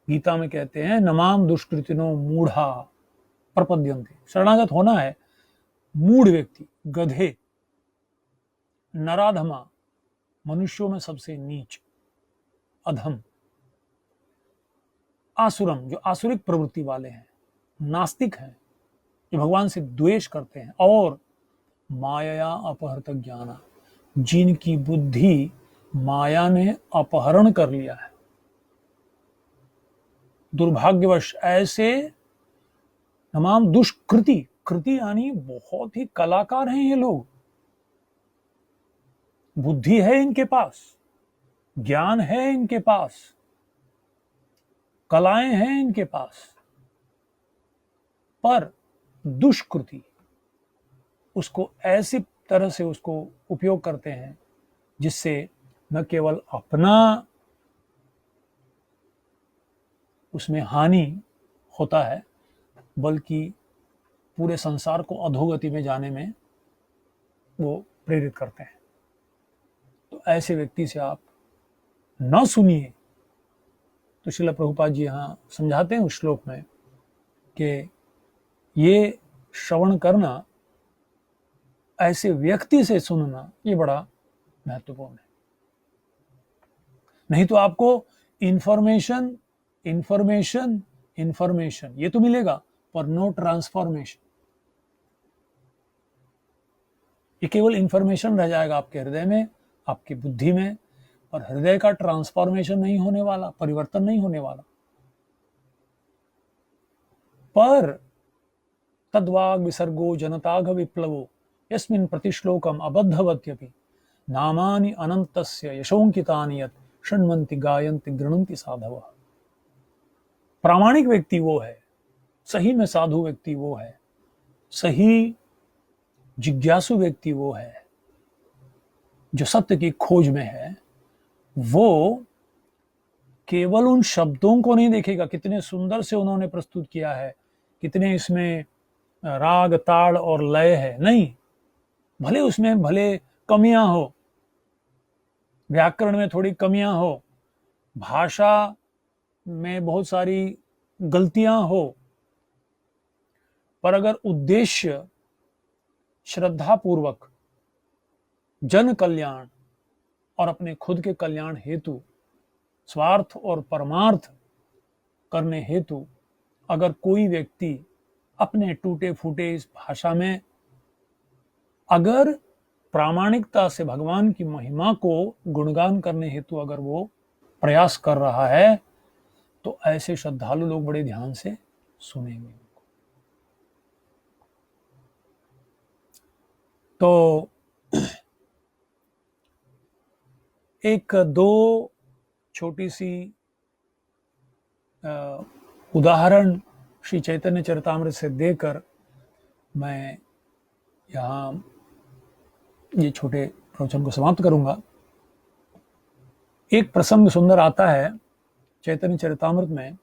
गीता में कहते हैं, नमाम दुष्कृतिनो मूढ़ा प्रपद्यन्ते, शरणागत होना है मूढ़ व्यक्ति, गधे, नराधमा, मनुष्यों में सबसे नीच, अधम, आसुरम जो आसुरिक प्रवृत्ति वाले हैं, नास्तिक हैं, जो भगवान से द्वेष करते हैं, और माया अपहृत ज्ञान, जिनकी बुद्धि माया ने अपहरण कर लिया है। दुर्भाग्यवश ऐसे तमाम दुष्कृति, कृति यानी बहुत ही कलाकार हैं ये लोग, बुद्धि है इनके पास, ज्ञान है इनके पास, कलाएं हैं इनके पास, पर दुष्कृति उसको ऐसी तरह से उसको उपयोग करते हैं जिससे न केवल अपना उसमें हानि होता है, बल्कि पूरे संसार को अधोगति में जाने में वो प्रेरित करते हैं। तो ऐसे व्यक्ति से आप न सुनिए। तो श्रील प्रभुपाद जी यहाँ समझाते हैं उस श्लोक में कि ये श्रवण करना, ऐसे व्यक्ति से सुनना, ये बड़ा महत्वपूर्ण है। नहीं तो आपको इंफॉर्मेशन इंफॉर्मेशन इंफॉर्मेशन ये तो मिलेगा, पर नो ट्रांसफॉर्मेशन। ये केवल इंफॉर्मेशन रह जाएगा आपके हृदय में, आपकी बुद्धि में, और हृदय का ट्रांसफॉर्मेशन नहीं होने वाला, परिवर्तन नहीं होने वाला। पर तद्वाग विसर्गो जनताघ विप्लवो यस्मिन् प्रतिश्लोकम अबद्धवत्यपि नामानि अनंतस्य यशोंकितानि यत् शृण्वन्ति गायन्ति गृणन्ति साधवः। प्रामाणिक व्यक्ति वो है, सही में साधु व्यक्ति वो है, सही जिज्ञासु व्यक्ति वो है जो सत्य की खोज में है। वो केवल उन शब्दों को नहीं देखेगा, कितने सुंदर से उन्होंने प्रस्तुत किया है, कितने इसमें राग ताड़ और लय है, नहीं, भले उसमें भले कमियां हो, व्याकरण में थोड़ी कमियां हो, भाषा में बहुत सारी गलतियां हो, पर अगर उद्देश्य श्रद्धापूर्वक जन कल्याण और अपने खुद के कल्याण हेतु, स्वार्थ और परमार्थ करने हेतु अगर कोई व्यक्ति अपने टूटे फूटे इस भाषा में अगर प्रामाणिकता से भगवान की महिमा को गुणगान करने हेतु अगर वो प्रयास कर रहा है, तो ऐसे श्रद्धालु लोग बड़े ध्यान से सुनेंगे। तो एक दो छोटी सी उदाहरण श्री चैतन्य चरितामृत से देकर मैं यहाँ ये छोटे प्रवचन को समाप्त करूंगा। एक प्रसंग सुंदर आता है चैतन्य चरितामृत में,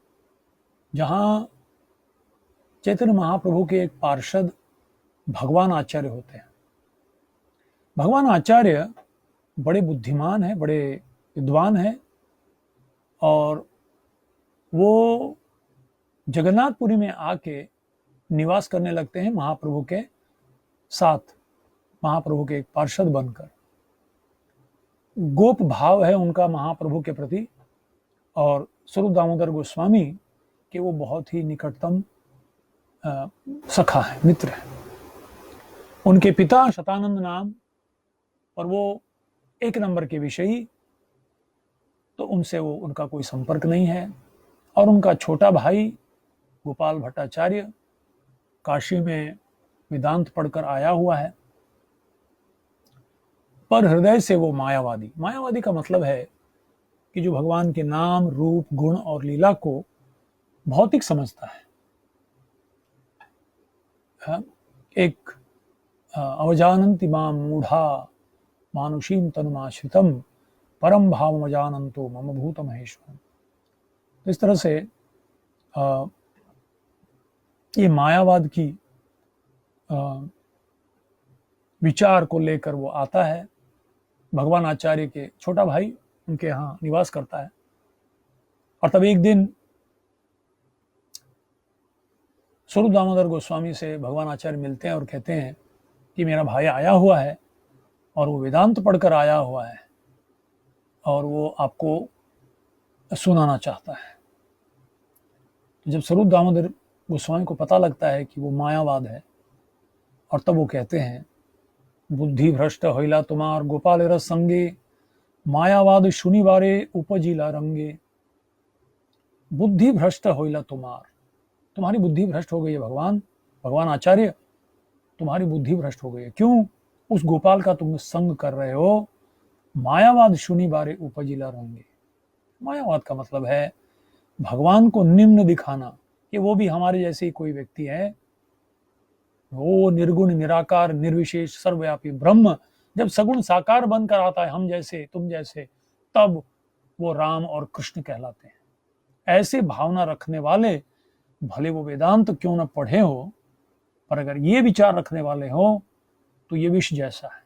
जहाँ चैतन्य महाप्रभु के एक पार्षद भगवान आचार्य होते हैं। भगवान आचार्य बड़े बुद्धिमान हैं, बड़े विद्वान हैं, और वो जगन्नाथपुरी में आके निवास करने लगते हैं महाप्रभु के साथ, महाप्रभु के एक पार्षद बनकर। गोप भाव है उनका महाप्रभु के प्रति, और स्वरूप दामोदर गोस्वामी के वो बहुत ही निकटतम सखा है, मित्र है। उनके पिता शतानंद नाम, और वो एक नंबर के विषयी, तो उनसे वो उनका कोई संपर्क नहीं है। और उनका छोटा भाई गोपाल भट्टाचार्य काशी में वेदांत पढ़कर आया हुआ है, पर हृदय से वो मायावादी। मायावादी का मतलब है कि जो भगवान के नाम, रूप, गुण और लीला को भौतिक समझता है। एक अवजानन्ति माम मूढ़ा मानुषीम तनुमाश्रितम परम भाव अजानंतो मम भूत महेश्वरम। तो इस तरह से ये मायावाद की विचार को लेकर वो आता है। भगवान आचार्य के छोटा भाई उनके यहाँ निवास करता है, और तब एक दिन स्वरूप दामोदर गोस्वामी से भगवान आचार्य मिलते हैं और कहते हैं कि मेरा भाई आया हुआ है और वो वेदांत पढ़कर आया हुआ है और वो आपको सुनाना चाहता है। जब स्वरूप दामोदर गोस्वामी को पता लगता है कि वो मायावाद है, और तब वो कहते हैं, बुद्धि भ्रष्ट होइला तुम्हार गोपाल रस संगे, मायावाद शुनिवारे उपजिला रंगे। बुद्धि भ्रष्ट होइला तुम्हारी बुद्धि भ्रष्ट हो गई है भगवान आचार्य, तुम्हारी बुद्धि भ्रष्ट हो गई है। क्यों? उस गोपाल का तुम संग कर रहे हो। मायावाद शुनिवारे उपजिला रंगे। मायावाद का मतलब है भगवान को निम्न दिखाना कि वो भी हमारे जैसे ही कोई व्यक्ति है। वो निर्गुण निराकार निर्विशेष सर्वव्यापी ब्रह्म जब सगुण साकार बनकर आता है, हम जैसे तुम जैसे, तब वो राम और कृष्ण कहलाते हैं। ऐसे भावना रखने वाले, भले वो वेदांत क्यों न पढ़े हो, पर अगर ये विचार रखने वाले हो तो ये विष जैसा है।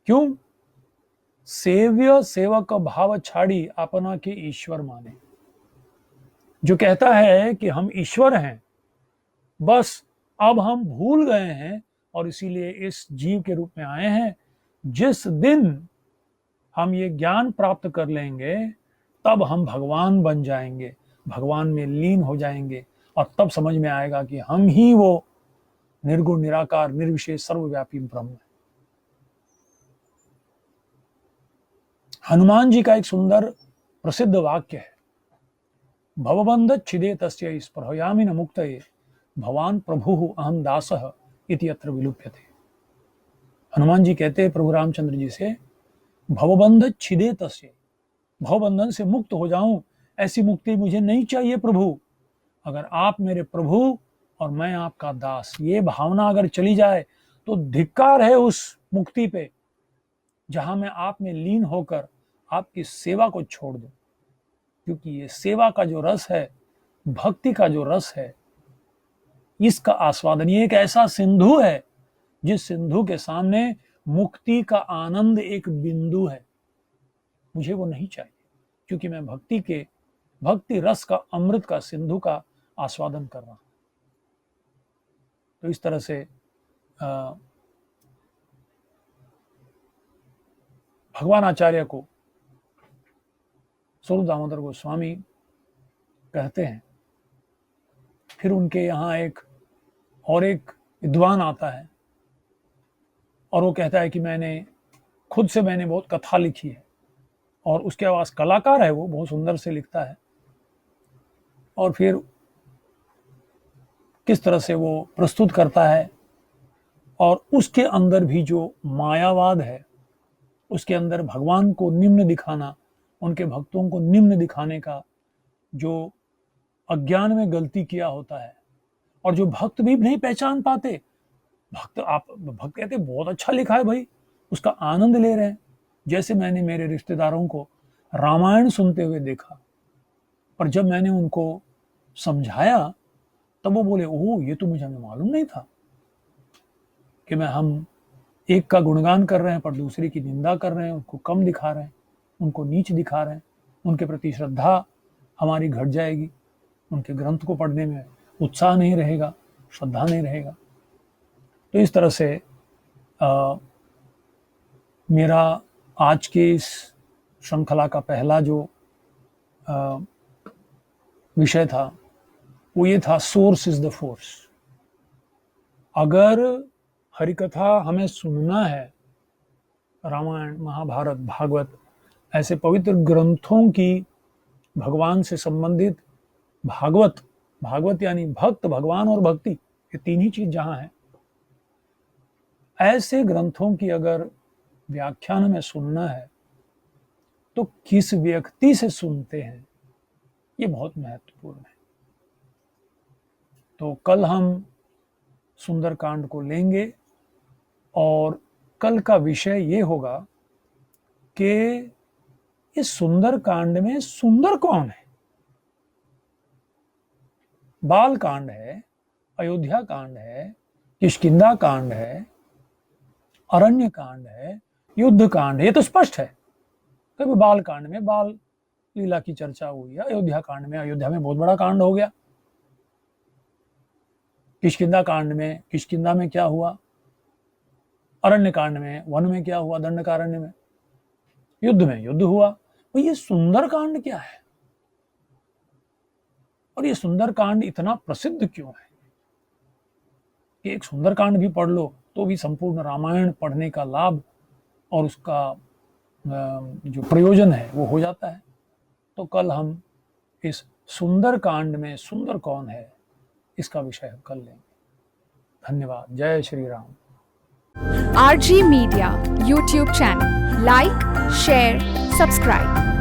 क्यों? सेव्य सेवक भाव छाड़ी अपना के ईश्वर माने। जो कहता है कि हम ईश्वर हैं, बस अब हम भूल गए हैं और इसीलिए इस जीव के रूप में आए हैं। जिस दिन हम ये ज्ञान प्राप्त कर लेंगे, तब हम भगवान बन जाएंगे, भगवान में लीन हो जाएंगे, और तब समझ में आएगा कि हम ही वो निर्गुण निराकार निर्विशेष सर्वव्यापी ब्रह्म है। हनुमान जी का एक सुंदर प्रसिद्ध वाक्य है भवबंध छिदे तस्य स्पृहयामि न मुक्तये भवान प्रभु अहम दासः इति अत्र विलुप्यते। हनुमान जी कहते हैं प्रभु रामचंद्र जी से, भवबंध छिदे तस्य, भवबंधन से मुक्त हो जाऊं, ऐसी मुक्ति मुझे नहीं चाहिए प्रभु। अगर आप मेरे प्रभु और मैं आपका दास, ये भावना अगर चली जाए तो धिक्कार है उस मुक्ति पे जहां मैं आप में लीन होकर आपकी सेवा को छोड़ दूं। क्योंकि ये सेवा का जो रस है, भक्ति का जो रस है, इसका आस्वादन, ये एक ऐसा सिंधु है जिस सिंधु के सामने मुक्ति का आनंद एक बिंदु है। मुझे वो नहीं चाहिए, क्योंकि मैं भक्ति रस का, अमृत का, सिंधु का आस्वादन कर रहा हूं। तो इस तरह से भगवान आचार्य को स्वरूप दामोदर गोस्वामी कहते हैं। फिर उनके यहाँ एक विद्वान आता है और वो कहता है कि मैंने बहुत कथा लिखी है, और उसके पास कलाकार है, वो बहुत सुंदर से लिखता है। और फिर किस तरह से वो प्रस्तुत करता है, और उसके अंदर भी जो मायावाद है, उसके अंदर भगवान को निम्न दिखाना, उनके भक्तों को निम्न दिखाने का जो अज्ञान में गलती किया होता है, और जो भक्त भी नहीं पहचान पाते। भक्त कहते बहुत अच्छा लिखा है भाई, उसका आनंद ले रहे हैं। जैसे मैंने मेरे रिश्तेदारों को रामायण सुनते हुए देखा, पर जब मैंने उनको समझाया तब वो बोले, ओह ये तो मुझे मालूम नहीं था कि हम एक का गुणगान कर रहे हैं पर दूसरे की निंदा कर रहे हैं, उनको कम दिखा रहे हैं, उनको नीच दिखा रहे हैं, उनके प्रति श्रद्धा हमारी घट जाएगी, उनके ग्रंथ को पढ़ने में उत्साह नहीं रहेगा, श्रद्धा नहीं रहेगा। तो इस तरह से मेरा आज के इस श्रृंखला का पहला जो विषय था वो ये था, सोर्स इज द फोर्स। अगर हरिकथा हमें सुनना है, रामायण, महाभारत, भागवत, ऐसे पवित्र ग्रंथों की भगवान से संबंधित, भागवत यानी भक्त, भगवान और भक्ति, ये तीन ही चीज जहां है, ऐसे ग्रंथों की अगर व्याख्यान में सुनना है तो किस व्यक्ति से सुनते हैं, ये बहुत महत्वपूर्ण है। तो कल हम सुंदरकांड को लेंगे और कल का विषय ये होगा कि इस सुंदरकांड में सुंदर कौन है। बाल कांड है, अयोध्या कांड है, किष्किंधा कांड है, अरण्य कांड है, युद्ध कांड है, ये तो स्पष्ट है। कभी बाल कांड में बाल लीला की चर्चा हुई है, अयोध्या कांड में अयोध्या में बहुत बड़ा कांड हो गया, किष्किंधा कांड में किष्किंधा में क्या हुआ, अरण्य कांड में वन में क्या हुआ, दंडकारण्य में, युद्ध में युद्ध हुआ। तो ये सुंदर कांड क्या है, और ये सुंदर कांड इतना प्रसिद्ध क्यों है कि एक सुंदर कांड भी पढ़ लो तो भी संपूर्ण रामायण पढ़ने का लाभ और उसका जो प्रयोजन है वो हो जाता है। तो कल हम इस सुंदर कांड में सुंदर कौन है इसका विषय हम कल लेंगे। धन्यवाद। जय Shri Ram. RG Media YouTube channel, like, share, subscribe.